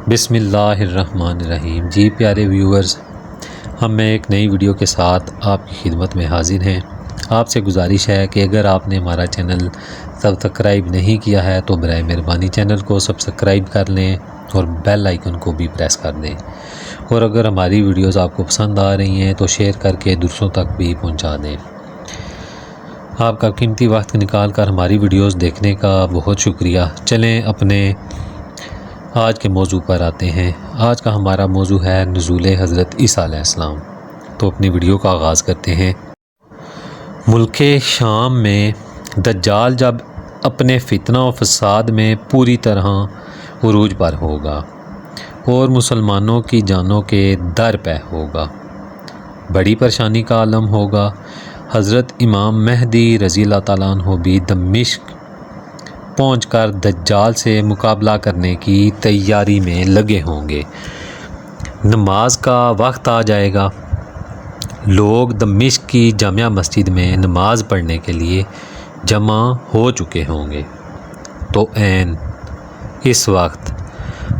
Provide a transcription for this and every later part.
بسم اللہ الرحمن الرحیم۔ جی پیارے ویورز، ہم ایک نئی ویڈیو کے ساتھ آپ کی خدمت میں حاضر ہیں۔ آپ سے گزارش ہے کہ اگر آپ نے ہمارا چینل سبسکرائب نہیں کیا ہے تو برائے مہربانی چینل کو سبسکرائب کر لیں اور بیل آئیکن کو بھی پریس کر دیں، اور اگر ہماری ویڈیوز آپ کو پسند آ رہی ہیں تو شیئر کر کے دوسروں تک بھی پہنچا دیں۔ آپ کا قیمتی وقت نکال کر ہماری ویڈیوز دیکھنے کا بہت شکریہ۔ چلیں اپنے آج کے موضوع پر آتے ہیں۔ آج کا ہمارا موضوع ہے نزول حضرت عیسیٰ علیہ السلام۔ تو اپنی ویڈیو کا آغاز کرتے ہیں۔ ملک شام میں دجال جب اپنے فتنہ و فساد میں پوری طرح عروج پر ہوگا اور مسلمانوں کی جانوں کے در پہ ہوگا، بڑی پریشانی کا عالم ہوگا۔ حضرت امام مہدی رضی اللہ تعالیٰ عنہ بھی دمشق پہنچ کر دجال سے مقابلہ کرنے کی تیاری میں لگے ہوں گے۔ نماز کا وقت آ جائے گا، لوگ دمشق کی جامع مسجد میں نماز پڑھنے کے لیے جمع ہو چکے ہوں گے۔ تو عین اس وقت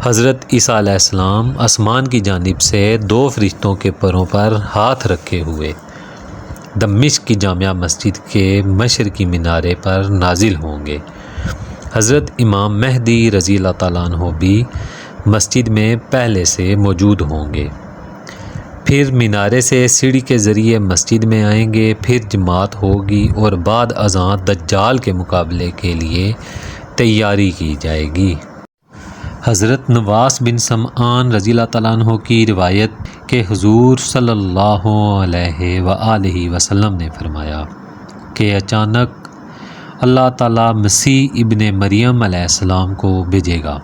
حضرت عیسیٰ علیہ السلام آسمان کی جانب سے دو فرشتوں کے پروں پر ہاتھ رکھے ہوئے دمشق کی جامع مسجد کے مشرقی مینارے پر نازل ہوں گے۔ حضرت امام مہدی رضی اللہ تعالیٰ عنہ بھی مسجد میں پہلے سے موجود ہوں گے۔ پھر مینارے سے سیڑھی کے ذریعے مسجد میں آئیں گے، پھر جماعت ہوگی اور بعد ازاں دجال کے مقابلے کے لیے تیاری کی جائے گی۔ حضرت نواس بن سمعان رضی اللہ تعالیٰ عنہ کی روایت کہ حضور صلی اللہ علیہ وآلہ وسلم نے فرمایا کہ اچانک اللہ تعالیٰ مسیح ابن مریم علیہ السلام کو بھیجے گا۔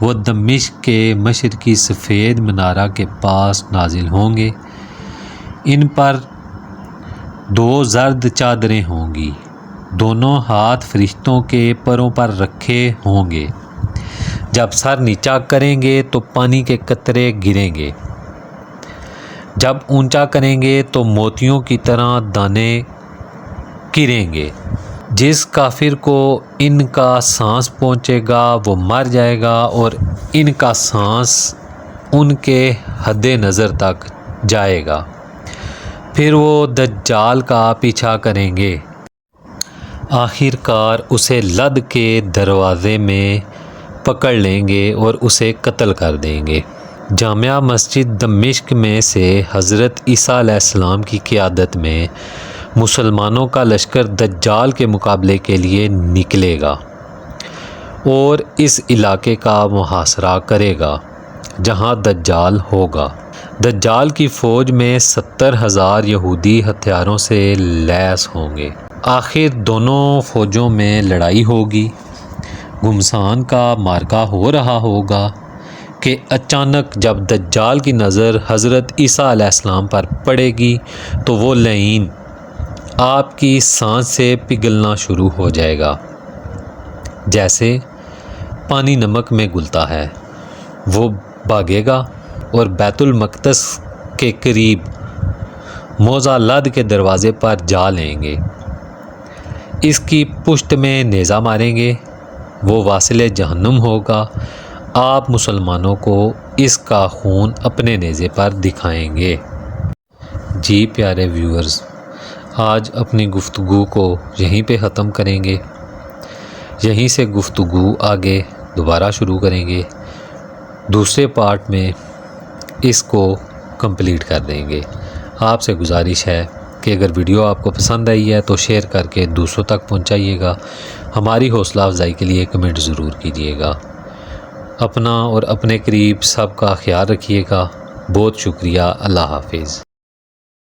وہ دمشق کے مشرقی سفید منارہ کے پاس نازل ہوں گے۔ ان پر دو زرد چادریں ہوں گی، دونوں ہاتھ فرشتوں کے پروں پر رکھے ہوں گے۔ جب سر نیچا کریں گے تو پانی کے قطرے گریں گے، جب اونچا کریں گے تو موتیوں کی طرح دانے گریں گے۔ جس کافر کو ان کا سانس پہنچے گا وہ مر جائے گا، اور ان کا سانس ان کے حد نظر تک جائے گا۔ پھر وہ دجال کا پیچھا کریں گے، آخر کار اسے لد کے دروازے میں پکڑ لیں گے اور اسے قتل کر دیں گے۔ جامع مسجد دمشق میں سے حضرت عیسیٰ علیہ السلام کی قیادت میں مسلمانوں کا لشکر دجال کے مقابلے کے لیے نکلے گا اور اس علاقے کا محاصرہ کرے گا جہاں دجال ہوگا۔ دجال کی فوج میں 70,000 یہودی ہتھیاروں سے لیس ہوں گے۔ آخر دونوں فوجوں میں لڑائی ہوگی۔ گھمسان کا مارکا ہو رہا ہوگا کہ اچانک جب دجال کی نظر حضرت عیسیٰ علیہ السلام پر پڑے گی تو وہ لعین آپ کی سانس سے پگھلنا شروع ہو جائے گا، جیسے پانی نمک میں گلتا ہے۔ وہ بھاگے گا اور بیت المقدس کے قریب موزہ لد کے دروازے پر جا لیں گے، اس کی پشت میں نیزہ ماریں گے۔ وہ واصل جہنم ہوگا۔ آپ مسلمانوں کو اس کا خون اپنے نیزے پر دکھائیں گے۔ جی پیارے ویورز، آج اپنی گفتگو کو یہیں پہ ختم کریں گے۔ یہیں سے گفتگو آگے دوبارہ شروع کریں گے، دوسرے پارٹ میں اس کو کمپلیٹ کر دیں گے۔ آپ سے گزارش ہے کہ اگر ویڈیو آپ کو پسند آئی ہے تو شیئر کر کے دوسروں تک پہنچائیے گا۔ ہماری حوصلہ افزائی کے لیے کمنٹ ضرور کیجیے گا۔ اپنا اور اپنے قریب سب کا خیال رکھیے گا۔ بہت شکریہ۔ اللہ حافظ۔